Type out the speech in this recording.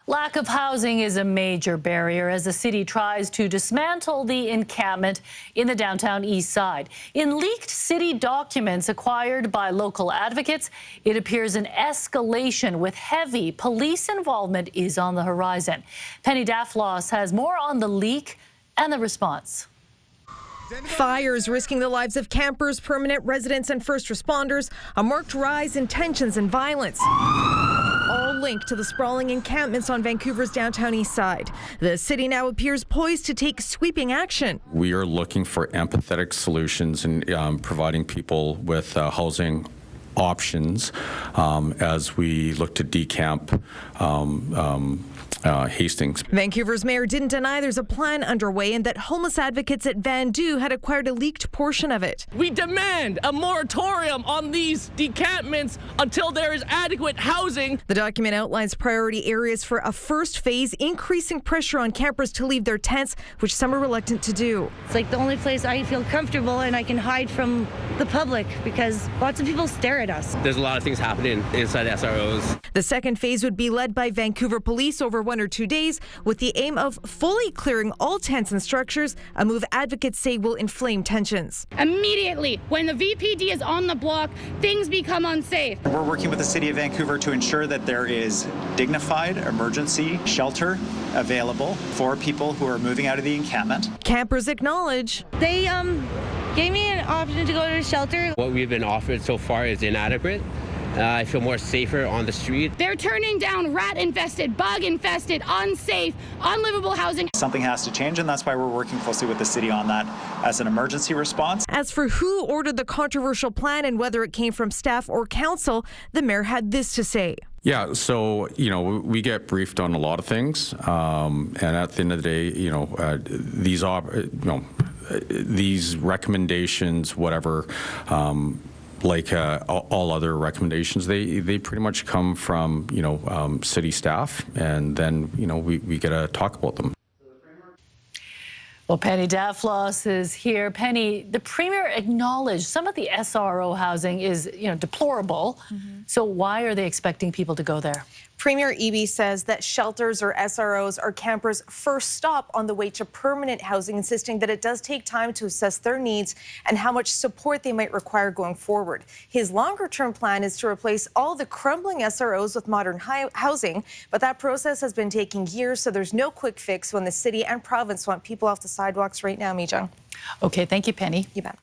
Lack of housing is a major barrier as the city tries to dismantle the encampment in the Downtown Eastside. In leaked city documents acquired by local advocates, it appears an escalation with heavy police involvement is on the horizon. Penny Daflos has more on the leak and the response. Fires risking the lives of campers, permanent residents and first responders, a marked rise in tensions and violence. All linked to the sprawling encampments on Vancouver's Downtown Eastside. The city now appears poised to take sweeping action. We are looking for empathetic solutions and providing people with housing options as we look to decamp Hastings. Vancouver's mayor didn't deny there's a plan underway and that homeless advocates at Vandu had acquired a leaked portion of it. We demand a moratorium on these decampments until there is adequate housing. The document outlines priority areas for a first phase, increasing pressure on campers to leave their tents, which some are reluctant to do. It's like the only place I feel comfortable and I can hide from the public because lots of people stare at us. There's a lot of things happening inside SROs. The second phase would be led by Vancouver Police over 1 or 2 days with the aim of fully clearing all tents and structures, a move advocates say will inflame tensions. Immediately, when the VPD is on the block, things become unsafe. We're working with the City of Vancouver to ensure that there is dignified emergency shelter available for people who are moving out of the encampment. Campers acknowledge They gave me an option to go to a shelter. What we've been offered so far is inadequate. I feel more safer on the street. They're turning down rat-infested, bug-infested, unsafe, unlivable housing. Something has to change, and that's why we're working closely with the city on that as an emergency response. As for who ordered the controversial plan and whether it came from staff or council, the mayor had this to say. Yeah, so, we get briefed on a lot of things, and at the end of the day, these recommendations, whatever, like all other recommendations, they pretty much come from, city staff, and then, we get to talk about them. Well, Penny Daflos is here. Penny, the Premier acknowledged some of the SRO housing is, deplorable. So why are they expecting people to go there? Premier Eby says that shelters or SROs are campers' first stop on the way to permanent housing, insisting that it does take time to assess their needs and how much support they might require going forward. His longer-term plan is to replace all the crumbling SROs with modern housing, but that process has been taking years, so there's no quick fix when the city and province want people off the sidewalks right now, Mi-jung. Okay, thank you, Penny. You bet.